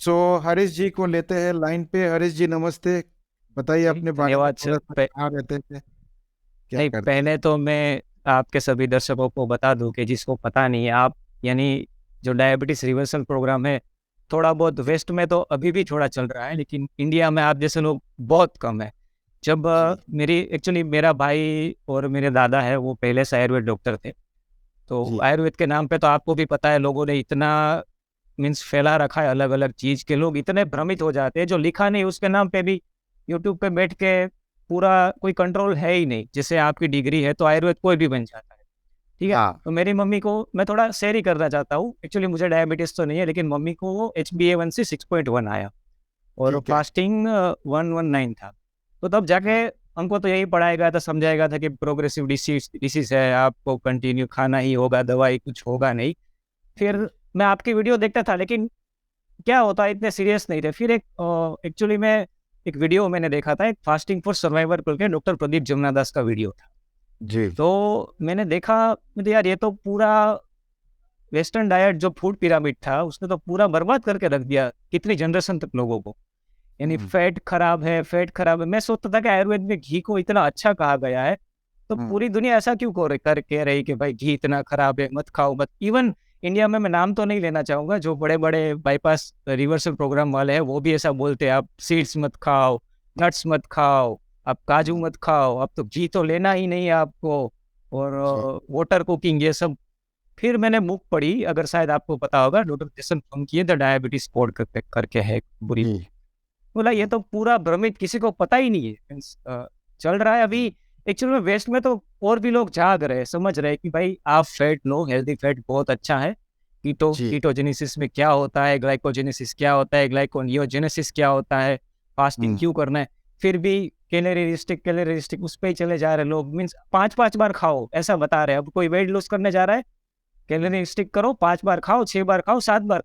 सो हरीश जी को लेते हैं लाइन पे। हरीश जी नमस्ते, बताइए जी अपने बारे में धन्यवाद सर। थोड़ा सा, कहाँ रहते थे, क्या नहीं, करते पहले तो मैं आपके सभी दर्शकों को बता दूं कि जिसको पता नहीं है, आप यानी जो डायबिटीज रिवर्सल प्रोग्राम है, थोड़ा बहुत हैं? वेस्ट में तो अभी भी थोड़ा चल रहा है, लेकिन इंडिया में आप जैसे लोग बहुत कम है। जब जी मेरी एक्चुअली मेरा भाई और मेरे दादा है, वो पहले से आयुर्वेद डॉक्टर थे। तो जी आयुर्वेद के नाम पे तो आपको भी पता है, लोगों ने इतना मीन्स फैला रखा है, अलग अलग चीज के लोग इतने भ्रमित हो जाते हैं, जो लिखा नहीं उसके नाम पे भी यूट्यूब पे बैठ के पूरा कोई कंट्रोल है ही नहीं। जैसे आपकी डिग्री है तो आयुर्वेद कोई भी बन जाता है, ठीक है। हाँ, तो मेरी मम्मी को मैं थोड़ा शेयर ही करना चाहता हूँ। एक्चुअली मुझे डायबिटीज तो नहीं है, लेकिन मम्मी को HbA1c 6.1 आया और ठीक है। फास्टिंग 119 था। तो तब जाके हाँ, हमको तो यही पढ़ाया गया था, समझाया गया था कि प्रोग्रेसिव डिसीज डिसीज है, आपको कंटिन्यू खाना ही होगा, दवाई कुछ होगा नहीं। फिर जी मैं आपकी वीडियो देखता था, लेकिन क्या होता है, इतने सीरियस नहीं थे। फिर एक एक्चुअली मैं एक वीडियो मैंने देखा था, एक फास्टिंग फॉर सर्वाइवर करके डॉक्टर प्रदीप जमुना दास का वीडियो था। जी तो मैंने देखा, मुझे यार ये तो पूरा वेस्टर्न डाइट जो फूड पिरामिड था, उसने तो पूरा बर्बाद करके रख दिया कितनी जनरेशन तक लोगों को। यानी हम्म फैट खराब है, फैट खराब है। मैं सोचता था कि आयुर्वेद में घी को इतना अच्छा कहा गया है, तो हम्म पूरी दुनिया ऐसा क्यों कर कह रही कि भाई घी इतना खराब है, मत खाओ मत। इवन इंडिया में मैं नाम तो नहीं लेना चाहूंगा, जो बड़े बड़े बाईपास रिवर्सल प्रोग्राम वाले हैं वो भी ऐसा बोलते हैं, आप सीड्स मत खाओ, नट्स मत खाओ, आप काजू हम्म, मत खाओ, अब तो घी तो लेना ही नहीं है आपको, और जी वाटर कुकिंग ये सब। फिर मैंने बुक पढ़ी, अगर शायद आपको पता होगा, डॉक्टर जसन फंकी है द डायबिटीज स्पोर्ट करके है बुरी। जी बोला ये हम्म, तो पूरा भ्रमित, किसी को पता ही नहीं है। Means, चल रहा है अभी। हम्म, एक्चुअल में वेस्ट में तो और भी लोग जाग रहे हैं, समझ रहे हैं कि भाई आप फैट लो, हेल्दी फैट बहुत अच्छा है। जी कीटोजेनेसिस में क्या होता है, ग्लाइकोजेनेसिस क्या होता है, ग्लाइकोनियोजेनेसिस क्या होता है, फास्टिंग हम्म, क्यों करना है। फिर भी कैलोरी रिस्ट्रिक्ट उस पर ही चले जा रहे हैं लोग। मीन्स 5-5 बार खाओ ऐसा बता रहे हैं। अब कोई वेट लॉस करने जा रहा है, कैलोरी स्टिक करो, 5 बार खाओ, 6 बार खाओ, 7 बार।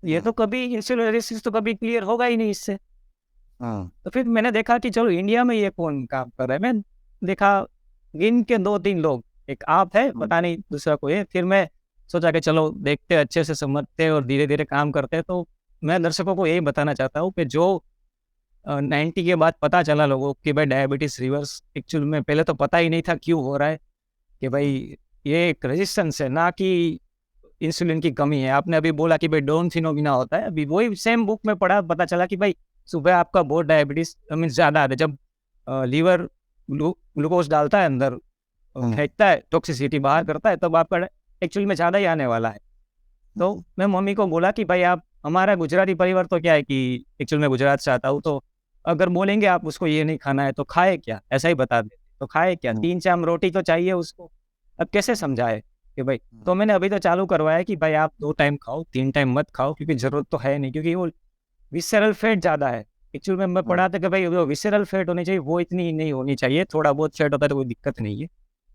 ये हम्म, तो कभी इंसुलिन रेजिस्टेंस तो कभी क्लियर होगा ही नहीं इससे। हम्म, तो फिर मैंने देखा कि चलो इंडिया में ये कौन काम कर रहा है। मैं देखा, गिन के 2-3 लोग, एक आप है, हम्म, पता नहीं दूसरा कोई है। फिर मैं सोचा कि चलो देखते, अच्छे से समझते और धीरे धीरे काम करते हैं। तो मैं दर्शकों को यही बताना चाहता हूँ कि जो 90 के बाद पता चला लोगों कि भाई डायबिटीज रिवर्स एक्चुअल में पहले तो पता ही नहीं था क्यों हो रहा है, कि भाई ये एक रेजिस्टेंस है ना कि इंसुलिन की कमी है। आपने अभी बोला कि भाई डाउन फिनोमिना होता है, अभी वही सेम बुक में पढ़ा, पता चला कि भाई सुबह आपका बहुत डायबिटीज मीन ज्यादा आता है, जब लीवर ग्लूकोज डालता है अंदर, हम्म, फेंकता है, टॉक्सिसिटी बाहर करता है, तब आपका एक्चुअली में ज्यादा ही आने वाला है। तो हम्म, मैं मम्मी को बोला कि भाई आप, हमारा गुजराती परिवार तो क्या है कि एक्चुअल में गुजरात से आता हूँ, तो अगर बोलेंगे आप उसको ये नहीं खाना है तो खाए क्या, ऐसा ही बता देते। तो खाए क्या, हम्म, 3 टाइम रोटी तो चाहिए उसको। अब कैसे समझाए कि भाई। हम्म, तो मैंने अभी तो चालू करवाया कि भाई आप 2 टाइम खाओ, 3 टाइम मत खाओ, क्योंकि जरूरत तो है नहीं, क्योंकि वो विसरल फैट ज्यादा है। एक्चुअल में मैं हम्म, पढ़ा था कि भाई जो विसरल फैट होनी चाहिए वो इतनी नहीं होनी चाहिए, थोड़ा बहुत फैट होता है तो कोई दिक्कत नहीं है।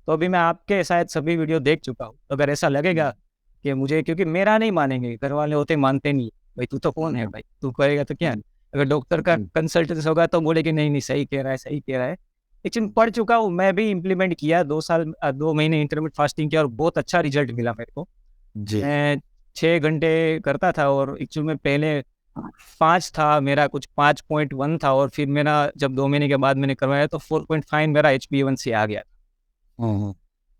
तो अभी मैं आपके शायद सभी वीडियो देख चुका हूँ, तो अगर ऐसा लगेगा हम्म, कि मुझे, क्योंकि मेरा नहीं मानेंगे, घर वाले होते मानते नहीं, भाई तू तो कौन है हम्म, भाई, तू करेगा तो क्या है? हम्म, अगर डॉक्टर का जी कंसल्टेंस होगा तो बोले कि नहीं नहीं सही कह रहा है, सही कह रहा है। लेकिन पढ़ जी चुका हूँ, मैं भी इम्प्लीमेंट किया, 2 महीने इंटरमीडिएट फास्टिंग किया और बहुत अच्छा रिजल्ट मिला मेरे को। जी मैं 6 घंटे करता था, और एक्चुअल में पहले 5 था मेरा, कुछ 5.1 था, और फिर मेरा जब 2 महीने के बाद मैंने करवाया तो 4.5 मेरा HbA1c आ गया। हम्म,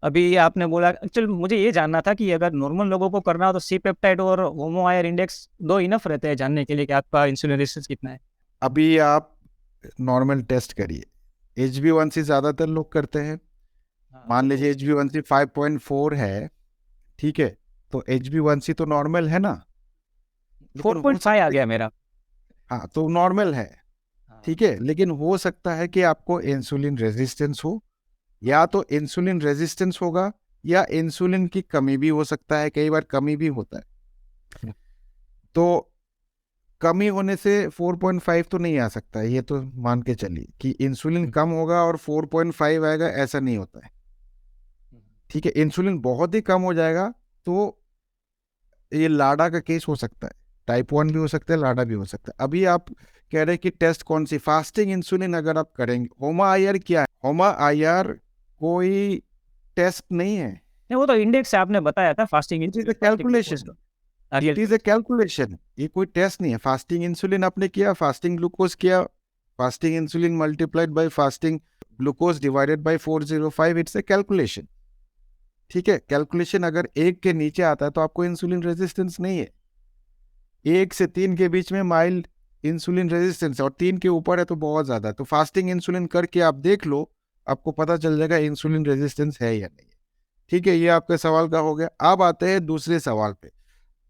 अभी आपने बोला, एक्चुअली मुझे ये जानना था कि अगर नॉर्मल लोगों को करना हो तो सी पेप्टाइड और होमो आयर इंडेक्स दो इनफ रहते हैं जानने के लिए कि आपका इंसुलिन रेजिस्टेंस कितना है। अभी आप नॉर्मल टेस्ट करिए। HbA1c ज्यादातर लोग करते हैं। हाँ मान लीजिए तो HbA1c 5.4 है, ठीक है, तो HbA1c तो नॉर्मल है ना, फोर लेकिन हो पॉइंट फाइव आ सकता है, गया मेरा। हाँ तो नॉर्मल है, हाँ। ठीक है, लेकिन हो सकता है कि आपको इंसुलिन रेजिस्टेंस हो, या तो इंसुलिन रेजिस्टेंस होगा, या इंसुलिन की कमी भी हो सकता है, कई बार कमी भी होता है। तो कमी होने से 4.5 तो नहीं आ सकता है, ये तो मान के चलिए कि इंसुलिन कम होगा और 4.5 आएगा, ऐसा नहीं होता है। ठीक है, इंसुलिन बहुत ही कम हो जाएगा तो ये लाडा का केस हो सकता है, टाइप 1 भी हो सकता है, लाडा भी हो सकता है। अभी आप कह रहे हैं कि टेस्ट कौन सी, फास्टिंग इंसुलिन अगर आप करेंगे, होमा आईआर क्या है, होमा आईआर कोई टेस्ट नहीं है, नहीं, वो तो इंडेक्स आपने बताया था fasting it is a insulin, fasting glucose calculation. का। इट इज ए कैलकुलेशन, ये कोई टेस्ट नहीं है। फास्टिंग इंसुलिन आपने किया, फास्टिंग ग्लूकोज किया, fasting insulin multiplied by fasting glucose divided by 405, it's a calculation. ठीक है, कैलकुलेशन अगर 1 के नीचे आता है तो आपको इंसुलिन रेजिस्टेंस नहीं है। 1 से 3 के बीच में माइल्ड इंसुलिन रेजिस्टेंस, और 3 के ऊपर है तो बहुत ज्यादा है। तो फास्टिंग इंसुलिन करके आप देख लो, आपको पता चल जाएगा इंसुलिन रेजिस्टेंस है या नहीं। ठीक है, ये आपके सवाल का हो गया। अब आते हैं दूसरे सवाल पे।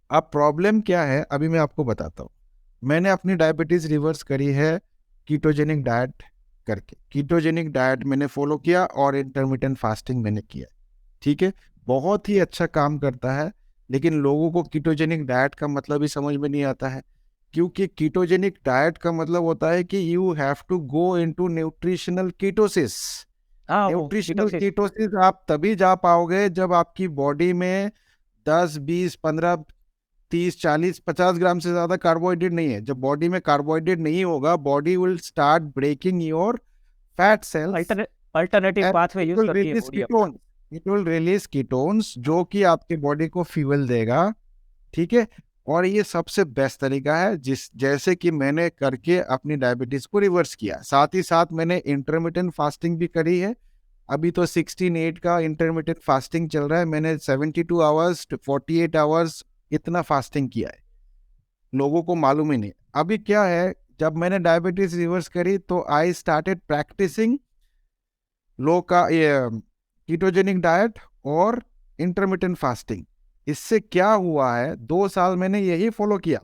अब प्रॉब्लम क्या है अभी मैं आपको बताता हूँ। मैंने अपनी डायबिटीज रिवर्स करी है कीटोजेनिक डाइट करके। कीटोजेनिक डाइट मैंने फॉलो किया और इंटरमिटेंट फास्टिंग मैंने किया। ठीक है, बहुत ही अच्छा काम करता है, लेकिन लोगों को कीटोजेनिक डाइट का मतलब ही समझ में नहीं आता है। क्योंकि कीटोजेनिक डाइट का मतलब होता है कि you have to go into nutritional ketosis. हाँ, वो न्यूट्रिशनल कीटोसिस। कीटोसिस आप तभी जा पाओगे जब आपकी बॉडी में 10, 20, 15, 30, 40, 50 ग्राम से ज्यादा कार्बोहाइड्रेट नहीं है। जब बॉडी में कार्बोहाइड्रेट नहीं होगा, body will start breaking your fat cells alternative and pathway it use will करती है release बॉडी अपना। ketones. It will release ketones जो कि आपके बॉडी को फ्यूल देगा। ठीक है, और ये सबसे बेस्ट तरीका है, जैसे कि मैंने करके अपनी डायबिटीज को रिवर्स किया। साथ ही साथ मैंने इंटरमिटेंट फास्टिंग भी करी है। अभी तो 16/8 का इंटरमिटेंट फास्टिंग चल रहा है। मैंने 72 आवर्स 48 आवर्स इतना फास्टिंग किया है, लोगों को मालूम ही नहीं। अभी क्या है, जब मैंने डायबिटीज रिवर्स करी तो आई स्टार्टेड प्रैक्टिसिंग लो का ये कीटोजेनिक डाइट और इंटरमिटेंट फास्टिंग। इससे क्या हुआ है, 2 साल मैंने यही फॉलो किया।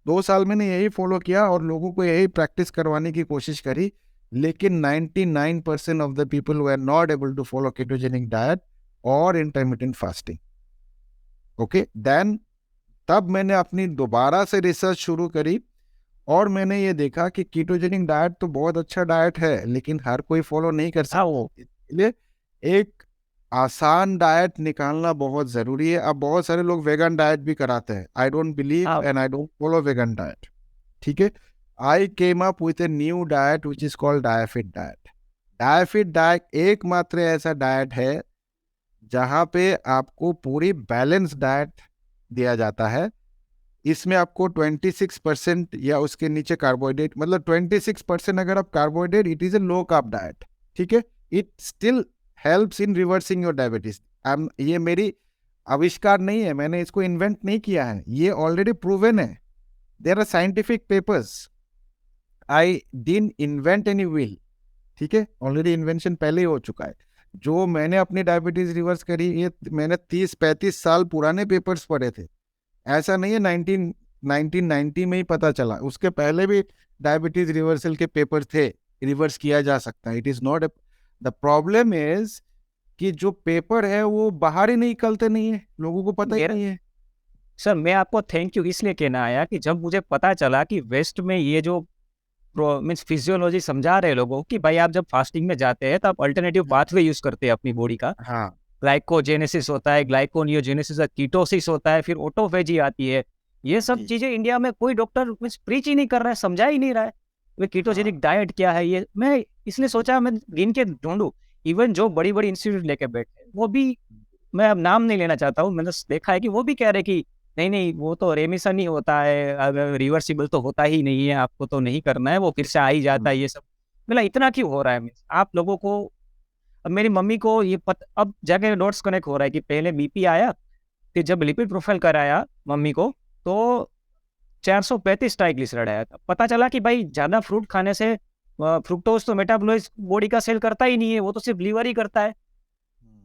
2 साल मैंने यही फॉलो किया और लोगों को यही प्रैक्टिस करवाने की कोशिश करी, लेकिन 99% of the people were not able to follow ketogenic diet और इंटरमिटेंट फास्टिंग। ओके, देन तब मैंने अपनी दोबारा से रिसर्च शुरू करी और मैंने ये देखा कि कीटोजेनिक डाइट तो बहुत अच्छा डाइट है, लेकिन हर कोई फॉलो नहीं कर हाँ, सकता। वो इसलिए एक आसान डाइट निकालना बहुत जरूरी है। अब बहुत सारे लोग वेगन डाइट भी कराते हैं। आई डोंट बिलीव हाँ, and I don't follow vegan diet. ठीक है, I came up with a new diet which is called Diafit diet. Diafit diet एकमात्र ऐसा डाइट है जहां पे आपको पूरी बैलेंस डाइट दिया जाता है। इसमें आपको 26% या उसके नीचे कार्बोहाइड्रेट, मतलब 26% अगर आप carbohydrate, it is a low carb diet. ठीक है, it still helps in reversing your diabetes. ये मेरी आविष्कार नहीं है, मैंने इसको इन्वेंट नहीं किया है, ये ऑलरेडी प्रूवन है। There are scientific papers, I didn't invent any wheel. ठीक है, ऑलरेडी इन्वेंशन पहले ही हो चुका है। जो मैंने अपनी डायबिटीज रिवर्स करी, ये मैंने 30-35 साल पुराने पेपर्स पढ़े थे। ऐसा नहीं है 1990 में ही पता चला, उसके पहले भी डायबिटीज रिवर्सल के पेपर थे, रिवर्स किया जा सकता है। It is not the problem is कि जो पेपर है वो बाहर ही निकलते नहीं है, लोगों को पता ही मेरा नहीं है। सर, मैं आपको थैंक यू इसलिए कहना आया कि जब मुझे पता चला कि वेस्ट में ये जो मीन्स फिजियोलॉजी समझा रहे लोगों कि भाई आप जब फास्टिंग में जाते हैं तो आप अल्टरनेटिव पाथवे यूज करते हैं अपनी बॉडी का। हाँ, ग्लाइकोजेनेसिस होता है, ग्लाइकोनियोजेनेसिस, कीटोसिस होता है, फिर ऑटोफेजी आती है। ये सब जी, चीजें इंडिया में कोई डॉक्टर मीन्स प्रीच ही नहीं कर रहा है, समझा ही नहीं रहा है। वे कीटोजेनिक हाँ, डाइट क्या है, ये मैं इसलिए सोचा मैं गिन के ढूंढूं। इवन जो बड़ी बड़ी इंस्टीट्यूट लेके बैठे वो भी, मैं अब नाम नहीं लेना चाहता हूँ, मैंने देखा है कि वो भी कह रहे कि नहीं नहीं वो तो रेमिशन ही होता है, अगर रिवर्सिबल तो होता ही नहीं है, आपको तो नहीं करना है, वो फिर से आ ही जाता है ये सब। मतलब इतना क्यों हो रहा है means आप लोगों को। अब मेरी मम्मी को ये अब जाके डॉट्स कनेक्ट हो रहा है कि पहले बीपी आया, फिर जब लिपिड प्रोफाइल कराया मम्मी को तो 435 ट्राइग्लिसराइड आया था। पता चला कि भाई ज्यादा फ्रूट खाने से फ्रुक्टोज तो मेटाबॉलाइज बॉडी का सेल करता ही नहीं है, वो तो सिर्फ लीवर ही करता है।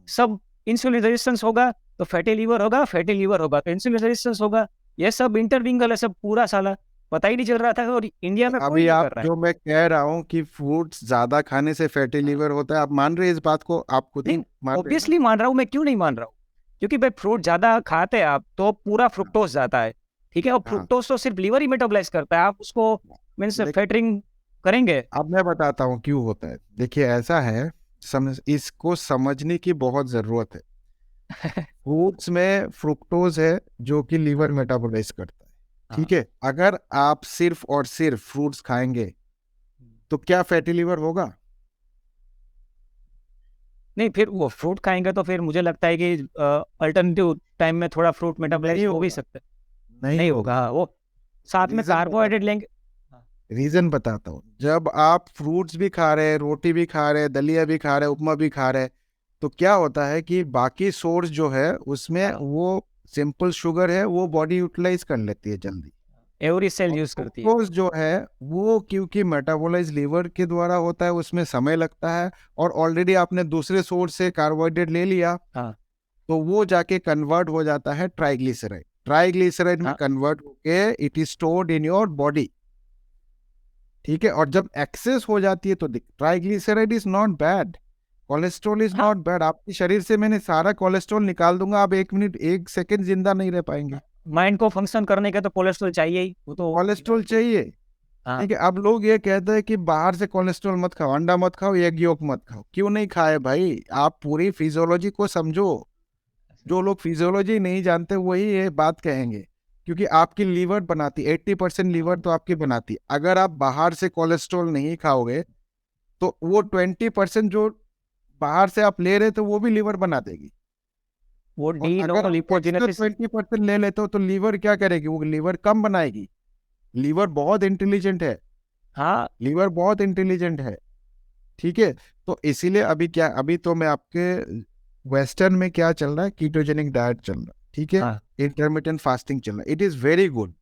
सब इंसुलिन रेजिस्टेंस होगा तो फैटी लीवर होगा, फैटी लीवर होगा तो इंसुलिन रेजिस्टेंस होगा। ये सब इंटरविंगल है, सब पूरा साला पता ही नहीं चल रहा था और इंडिया में कोई अभी नहीं आप कर रहा है। जो मैं कह रहा हूँ कि फ्रूट्स ज्यादा खाने से फैटी लीवर होता है, आप मान रहे हैं इस बात को? आप खुद ही नहीं, मान रहे हैं ना? ऑब्वियसली मान रहा हूँ, मैं क्यों नहीं मान रहा हूँ? क्योंकि भाई फ्रूट ज्यादा खाते हैं आप तो पूरा फ्रुक्टोज जाता है, ठीक है, और हाँ, फ्रुक्टोज तो सिर्फ लीवर ही मेटाबॉलाइज करता है, आप उसको मीन्स देख, फैटरिंग करेंगे। अब मैं बताता हूँ क्यों होता है। देखिए ऐसा है, इसको समझने की बहुत जरूरत है। फ्रूट्स में फ्रुक्टोज है जो कि लीवर मेटाबोलाइज करता है। हाँ, ठीक है, अगर आप सिर्फ और सिर्फ फ्रूट्स खाएंगे तो क्या फैटी लीवर होगा? नहीं फिर वो फ्रूट खाएंगे तो फिर मुझे लगता है कि अल्टरनेटिव टाइम में थोड़ा फ्रूट मेटाबॉलाइज नहीं हो भी होगा, सकता है। नहीं होगा। वो साथ में रीजन कार्बोहाइड्रेट लेंगे। रीजन बताता हूँ। जब आप फ्रूट्स भी खा रहे हैं, रोटी भी खा रहे हैं, दलिया भी खा रहे हैं, उपमा भी खा रहे हैं, तो क्या होता है कि बाकी सोर्स जो है उसमें हाँ, वो सिंपल शुगर है, वो बॉडी यूटिलाइज कर लेती है जल्दी। एवरी सेल और यूज करती है। फ्रुक्टोज जो है वो क्योंकि मेटाबोलाइज लीवर के द्वारा होता है, उसमें समय लगता है, और ऑलरेडी आपने दूसरे सोर्स से कार्बोहाइड्रेट ले लिया, हाँ तो वो जाके कन्वर्ट हो जाता है ट्राइग्लिसराइड। ट्राइग्लिसराइड में हाँ कन्वर्ट होके it is stored in your body. ठीक है, और जब एक्सेस हो जाती है तो triglyceride is not bad, cholesterol is हाँ। Not bad. आपके शरीर से मैंने सारा कोलेस्ट्रॉल निकाल दूंगा, आप 1 मिनट 1 सेकंड जिंदा नहीं रह पाएंगे। माइंड को फंक्शन करने का तो कोलेस्ट्रॉल चाहिए ही, वो तो। कोलेस्ट्रॉल चाहिए। हाँ, ठीक है, अब लोग ये कहते हैं कि बाहर से कोलेस्ट्रॉल मत खाओ, अंडा मत खाओ, एग योक मत खाओ। क्यों नहीं खाए भाई? आप पूरी फिजियोलॉजी को समझो। जो लोग फिजियोलॉजी नहीं जानते वही ये बात कहेंगे, क्योंकि आपकी लीवर बनाती, 80% लीवर तो आपकी बनाती। अगर आप बाहर से कोलेस्ट्रॉल नहीं खाओगे तो वो 20% जो बाहर से आप ले रहे थे वो भी लीवर बना देगी। वो और डी अगर नोवो आप एक्स्ट्रा लिपोजेनेसिस। 20% ले लेते हो तो लीवर क्या करेगी? वो लीवर कम बनाएगी। लीवर बहुत इंटेलिजेंट है, हाँ लीवर बहुत इंटेलिजेंट है। ठीक है, तो इसीलिए अभी क्या, अभी तो मैं आपके वेस्टर्न में क्या चल रहा है, कीटोजेनिक डाइट चल रहा है। ठीक है, हाँ इंटरमिटेंट फास्टिंग चल रहा है, it is very good.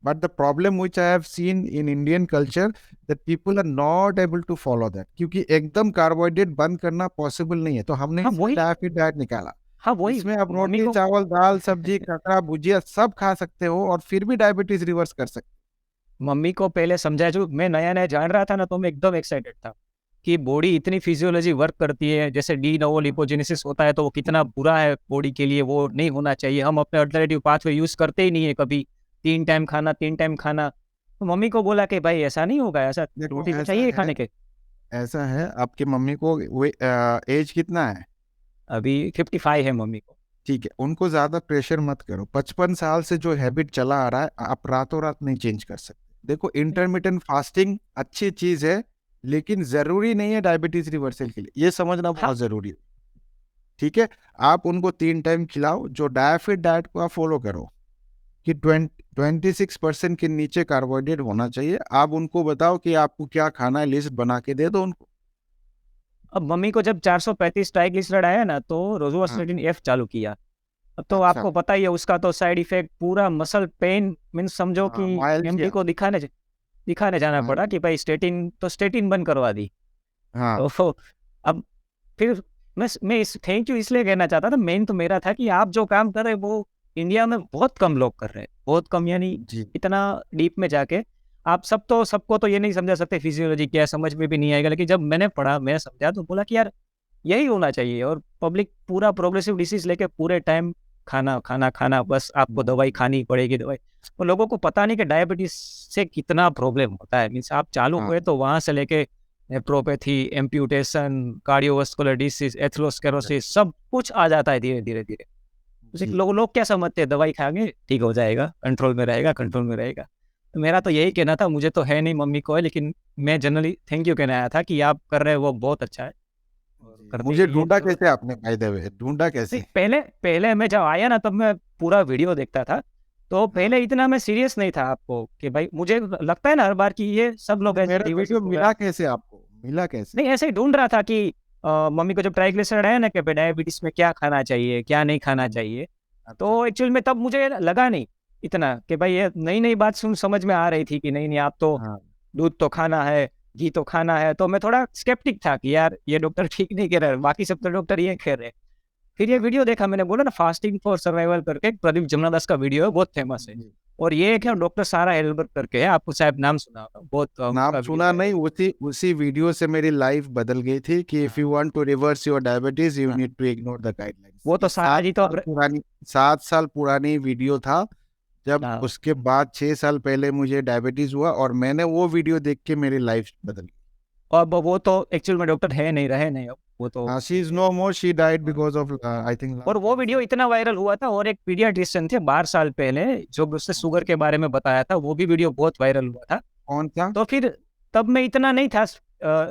But the problem which I have seen in Indian culture, that people are not able to follow that, क्योंकि एकदम कार्बोहाइड्रेट बंद करना पॉसिबल नहीं है। तो हमने हाँ वही। डायफिट डाइट निकाला। हाँ वही इसमें आप मम्मी रोटी को चावल दाल सब्जी ककड़ा भुजिया सब खा सकते हो और फिर भी डायबिटीज रिवर्स कर सकते मम्मी को पहले समझाया, जो मैं नया नया जान रहा था ना, तो मैं एकदम एक्साइटेड था कि बॉडी इतनी फिजियोलॉजी वर्क करती है। जैसे डी नोवो लिपोजेनेसिस होता है तो वो कितना बुरा है बॉडी के लिए, वो नहीं होना चाहिए। हम अपने अल्टरनेटिव पाथवे यूज करते ही नहीं है कभी। 3 टाइम खाना 3 टाइम खाना। तो मम्मी को बोला कि भाई ऐसा नहीं होगा, ऐसा देखो रोटी तो ऐसा चाहिए है, खाने के। ऐसा है, आपकी मम्मी को एज कितना है? अभी 55 है मम्मी को। ठीक है, उनको ज्यादा प्रेशर मत करो। 55 साल से जो हैबिट चला आ रहा है आप रातों रात नहीं चेंज कर सकते। देखो, इंटरमिटेंट फास्टिंग अच्छी चीज है, लेकिन जरूरी नहीं है डायबिटीज रिवर्सल के लिए, ये समझना हाँ बहुत जरूरी है। ठीक है, आप उनको 3 टाइम खिलाओ, जो डायफिट डाइट को आप फॉलो करो कि 26% के नीचे कार्बोहाइड्रेट होना चाहिए। आप उनको बताओ कि आपको क्या खाना है, लिस्ट बना के दे दो उनको। अब मम्मी को जब 435 ट्राइग्लिसराइड आया ना, तो हाँ, रोजुआस्टेटिन एफ चालू किया। अब तो अच्छा, आपको पता ही है उसका तो साइड इफेक्ट पूरा मसल पेन। मीन्स समझो कि हाँ एमडी माइल्जिया, को दिखाने जाना हाँ पड़ा कि भाई स्टेटिन, तो स्टेटिन बंद करवा दी। हाँ तो अब फिर मैं इस थैंक यू इसलिए कहना चाहता था। मेन तो मेरा था कि आप जो काम कर रहे हैं वो इंडिया में बहुत कम लोग कर रहे हैं, बहुत कम, यानी जी, इतना डीप में जाके। आप सबको तो ये नहीं समझा सकते फिजियोलॉजी क्या है, समझ में भी नहीं आएगा। लेकिन जब मैंने पढ़ा, मैं समझा, तो बोला कि यार यही होना चाहिए। और पब्लिक पूरा प्रोग्रेसिव डिसीज लेके पूरे टाइम खाना खाना खाना, बस आपको दवाई खानी पड़ेगी दवाई। तो लोगों को पता नहीं कि डायबिटीज से कितना प्रॉब्लम होता है। मीन्स आप चालू हाँ हुए तो वहां से लेके नेप्रोपैथी, एम्प्यूटेशन, कार्डियोवास्कुलर डिसीज, एथेरोस्क्लेरोसिस, सब कुछ आ जाता है धीरे धीरे धीरे। जी। लोग क्या समझते हैं, दवाई खाएंगे ठीक हो जाएगा, कंट्रोल में रहेगा, कंट्रोल में रहेगा। तो मेरा तो यही कहना था, मुझे तो है नहीं, मम्मी को है, लेकिन मैं जनरली थैंक यू कहने आया था कि आप कर रहे हैं वो बहुत अच्छा है और जी, करने मुझे की ये ढूंढा जरूरत। कैसे आपने? बाय द वे, ढूंढा नहीं, कैसे? पहले पहले मैं जब आया ना, तब मैं पूरा वीडियो देखता था। तो हाँ, पहले इतना मैं सीरियस नहीं था आपको कि भाई, मुझे लगता है ना हर बार कि ये सब लोग ऐसे मेरा वीडियो डिवेटिव हो रहा मिला है। कैसे आपको? मिला कैसे? नहीं, ऐसे ही ढूंढ रहा था कि मम्मी को जब ट्राइग्लिसराइड है ना, कि डायबिटीज में क्या खाना चाहिए, क्या नहीं खाना हम्म, चाहिए। अच्छा, तो एक्चुअल में तब मुझे लगा नहीं इतना कि भाई, ये नई नई बात समझ में आ रही थी कि नहीं नहीं, आप तो हाँ दूध तो खाना है, घी तो खाना है। तो मैं थोड़ा स्केप्टिक था कि यार ये डॉक्टर ठीक नहीं कह रहे, बाकी सब तो डॉक्टर ये कह रहे हैं। फिर ये हाँ, वीडियो देखा, मैंने बोला ना फास्टिंग फॉर सर्वाइवल करके, प्रदीप जमनादास का वीडियो है, बहुत फेमस है। जी, और ये एक है जी। डॉक्टर सारा एल्बर्ट करके है, आपको शायद नाम सुना होगा, बहुत नाम उनका वीडियो सुना वायरल। नहीं, उसी उसी वीडियो से मेरी लाइफ बदल गई थी कि इफ हाँ you want to reverse your diabetes you हाँ। Need to ignore the guidelines. वो ये तो सारा जी तो 7 साल पुरानी वीडियो था। जब हाँ। उसके बाद 6 साल पहले मुझे डायबिटीज हुआ और मैंने वो वीडियो देख के मेरी लाइफ बदल गई। और वो तो एक्चुअल में डॉक्टर है नहीं, रहे नहीं अब वो तो। हाँ, she is no more, she died because of I think और लंग वो वीडियो कैंसर। इतना वायरल हुआ था, और एक पीडियाट्रिशियन थे 12 साल पहले, जो उससे शुगर के बारे में बताया था, वो भी वीडियो बहुत वायरल हुआ था। कौन था? तो फिर तब मैं इतना नहीं था,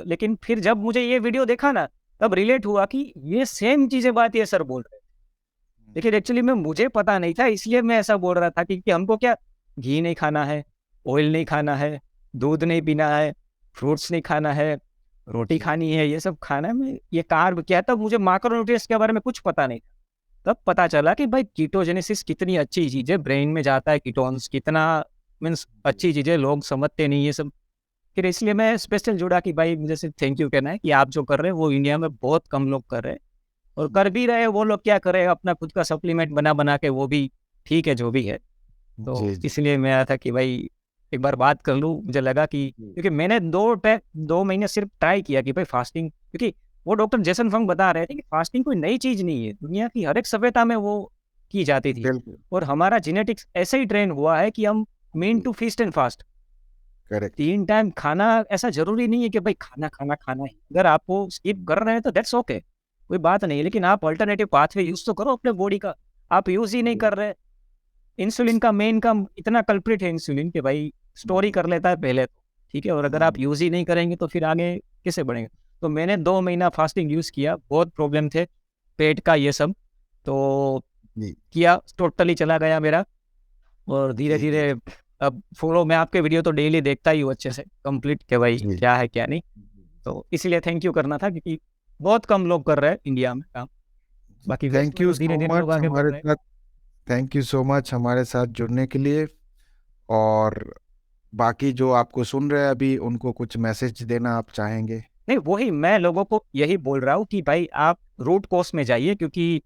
लेकिन फिर जब मुझे ये वीडियो देखा ना, तब रिलेट हुआ कि ये सेम चीजें बात ये सर बोल रहे हैं। लेकिन एक्चुअली में मुझे पता नहीं था, इसलिए मैं ऐसा बोल रहा था कि हमको क्या घी नहीं खाना है, ऑयल नहीं खाना है, दूध नहीं पीना है, फ्रूट्स नहीं खाना है, रोटी खानी है, ये सब खाना है। मैं ये कार्ब क्या है, तब मुझे माइक्रोन्यूट्रिएंट्स के बारे में कुछ पता नहीं था। तब पता चला कि भाई कीटोजेनेसिस कितनी अच्छी चीज है, ब्रेन में जाता है कीटोन्स, कितना मीन्स अच्छी चीज है, लोग समझते नहीं ये सब। फिर इसलिए मैं स्पेशल जुड़ा कि भाई मुझे सिर्फ थैंक यू कहना है कि आप जो कर रहे हैं वो इंडिया में बहुत कम लोग कर रहे हैं, और कर भी रहे हैं। वो लोग क्या कर रहे हैं, अपना खुद का सप्लीमेंट बना बना के, वो भी ठीक है जो भी है। तो जी जी इसलिए मैं आया था कि भाई एक बार बात कर लूँ। मुझे लगा कि क्योंकि मैंने 2 महीने सिर्फ ट्राई किया कि भाई फास्टिंग, क्योंकि वो डॉक्टर जेसन फंग बता रहे थे कि फास्टिंग कोई नई चीज नहीं है, दुनिया की हर एक सभ्यता में वो की जाती थी, बिल्कुल और हमारा जेनेटिक्स ऐसे ही ट्रेन हुआ है कि हम meant to feast and fast. Correct 3 time खाना ऐसा जरूरी नहीं है कि भाई खाना खाना खाना है, अगर आपको स्किप कर रहे हैं तो दैट्स ओके, कोई बात नहीं है, लेकिन आप अल्टरनेटिव पाथवे यूज तो करो अपने बॉडी का। आप यूज ही नहीं कर रहे। इंसुलिन का मेन काम इतना कल्प्रिट है इंसुलिन के भाई, स्टोरी कर लेता है पहले तो, ठीक है, और अगर आप यूज ही नहीं करेंगे तो फिर आगे कैसे बढ़ेंगे। तो मैंने 2 महीना फास्टिंग यूज किया, बहुत प्रॉब्लम थे पेट का ये सब, तो जी किया, टोटली चला गया मेरा। और धीरे जी जी धीरे अब फॉलो, मैं आपके वीडियो तो डेली देखता ही हूँ अच्छे से कंप्लीट के भाई जी क्या है क्या नहीं। तो इसीलिए थैंक यू करना था, क्योंकि बहुत कम लोग कर रहे हैं इंडिया में काम, बाकी वेस्ट थैंक में यू तो सो धीरे धीरे लोग मच आगे बढ़ हमारे रहे हैं। साथ, थैंक यू सो मच हमारे साथ जुड़ने के लिए। और बाकी जो आपको सुन रहे हैं अभी, उनको कुछ मैसेज देना आप चाहेंगे? नहीं, वही मैं लोगों को यही बोल रहा हूँ कि भाई आप रूट कोर्स में जाइए, क्योंकि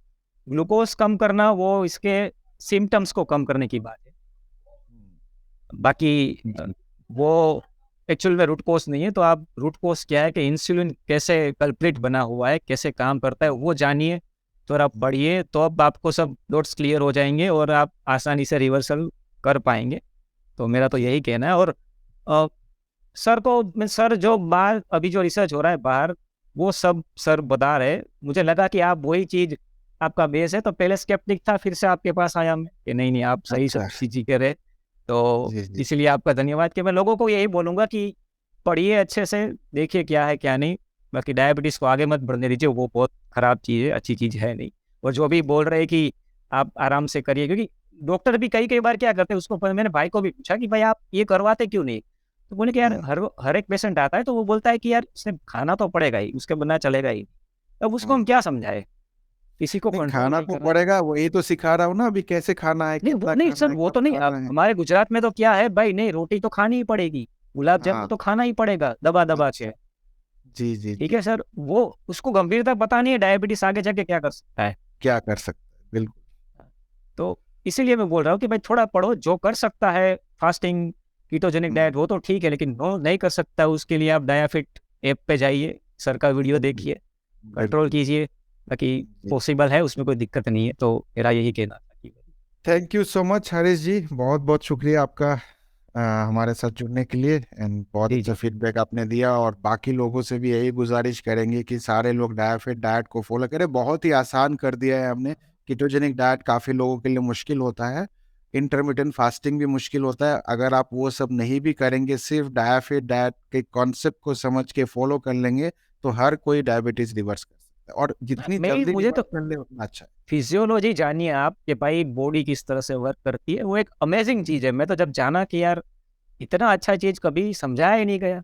ग्लूकोज कम करना वो इसके सिम्टम्स को कम करने की बात है, बाकी जी वो एक्चुअल में रूट कोर्स नहीं है। तो आप रूट कोर्स क्या है कि इंसुलिन कैसे कल्प्रिट बना हुआ है, कैसे काम करता है, वो जानिए, तो आप बढ़िए, तो अब आपको सब डॉट्स क्लियर हो जाएंगे और आप आसानी से रिवर्सल कर पाएंगे। तो मेरा तो यही कहना है। और सर जो बाहर अभी जो रिसर्च हो रहा है बाहर, वो सब सर बता रहे, मुझे लगा कि आप वही चीज आपका बेस है, तो पहले स्केप्टिक था, फिर से आपके पास आया मैं कि नहीं नहीं आप सही सब अच्छा चीज कह रहे। तो जी जी इसलिए आपका धन्यवाद। कि मैं लोगों को यही बोलूंगा कि पढ़िए अच्छे से, देखिए क्या है क्या नहीं, बाकी डायबिटीज को आगे मत बढ़ने दीजिए, वो बहुत खराब चीज़ है, अच्छी चीज़ है नहीं। और जो भी बोल रहे हैं कि आप आराम से करिए, क्योंकि डॉक्टर भी कई कई बार क्या करते हैं उसको, मैंने भाई को भी पूछा कि भाई आप ये करवाते क्यों नहीं, तो बोले कि यार हर एक पेशेंट आता है तो वो बोलता है कि यार उसने खाना तो पड़ेगा ही, उसके बिना चलेगा ही। अब उसको हम क्या समझाए, किसी को नहीं, कंट्रोल खाना नहीं तो करना। पड़ेगा, वही तो सिखा रहा हूँ ना अभी, कैसे खाना है, नहीं कितना नहीं खाना सर, है, वो कब तो नहीं, अब खाना है। हमारे गुजरात में तो क्या है भाई, नहीं रोटी तो खानी ही पड़ेगी, गुलाब जामुन हाँ तो खाना ही पड़ेगा दबा दबा के। अच्छा जी जी ठीक जी है सर, वो उसको गंभीरता पता नहीं है डायबिटीज आगे जाके क्या कर सकता है। क्या कर सकते हैं, बिल्कुल। तो इसीलिए मैं बोल रहा हूँ कि भाई थोड़ा पढ़ो, जो कर सकता है फास्टिंग कीटोजेनिक डाइट वो तो ठीक है, लेकिन वो नहीं कर सकता उसके लिए आप डायाफिट ऐप पे जाइए, सर का वीडियो देखिए, कंट्रोल बिल्कुल कीजिए, बाकी जी। पॉसिबल है, उसमें कोई दिक्कत नहीं है। तो मेरा यही कहना था कि thank you so much Harish ji, बहुत बहुत शुक्रिया आपका हमारे साथ जुड़ने के लिए, एंड बहुत जी अच्छा जी फीडबैक आपने दिया। और बाकी लोगों से भी यही गुजारिश करेंगे कि सारे लोग डायफिट डाइट को फॉलो करें, बहुत ही आसान कर दिया है हमने। कीटोजेनिक डाइट काफ़ी लोगों के लिए मुश्किल होता है, इंटरमिटेंट फास्टिंग भी मुश्किल होता है। अगर आप वो सब नहीं भी करेंगे, सिर्फ डायफिट डाइट के कॉन्सेप्ट को समझ के फॉलो कर लेंगे, तो हर कोई डायबिटीज रिवर्स कर सकता है, और जितनी मेरी जल्दी मुझे रिवर्स तो कर ले उतना अच्छा है। फिजियोलॉजी जानिए आप कि भाई बॉडी किस तरह से वर्क करती है, वो एक अमेजिंग चीज है। मैं तो जब जाना कि यार इतना अच्छा चीज कभी समझाया ही नहीं गया।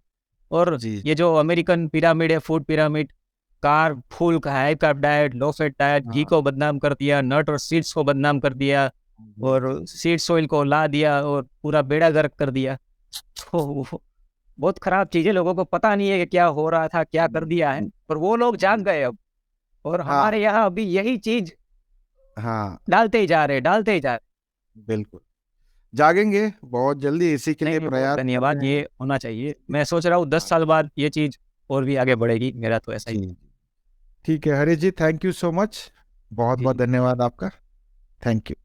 और जी ये जो अमेरिकन पिरामिड है, फूड पिरामिड, कार्ब फुल का high carb diet, low fat diet, घी हाँ को बदनाम कर दिया, नट और सीड्स को बदनाम कर दिया, जी और सीड्स ऑयल को ला दिया और पूरा बेड़ा गर्क कर दिया। तो वो बहुत खराब चीज है, लोगों को पता नहीं है कि क्या हो रहा था, क्या कर दिया है, पर वो लोग जाग गए अब। और हाँ हमारे यहाँ अभी यही चीज हाँ डालते ही जा रहे, डालते ही जा रहे। बिल्कुल, जागेंगे बहुत जल्दी, इसी के नहीं लिए नहीं, बहुत प्रयास कर धन्यवाद, रहे ये हैं। होना चाहिए। मैं सोच रहा हूँ 10 साल हाँ बाद ये चीज और भी आगे बढ़ेगी, मेरा तो ऐसा ही। जी ठीक है हरीश जी, थैंक यू सो मच, बहुत जी बहुत जी। धन्यवाद आपका। Thank you.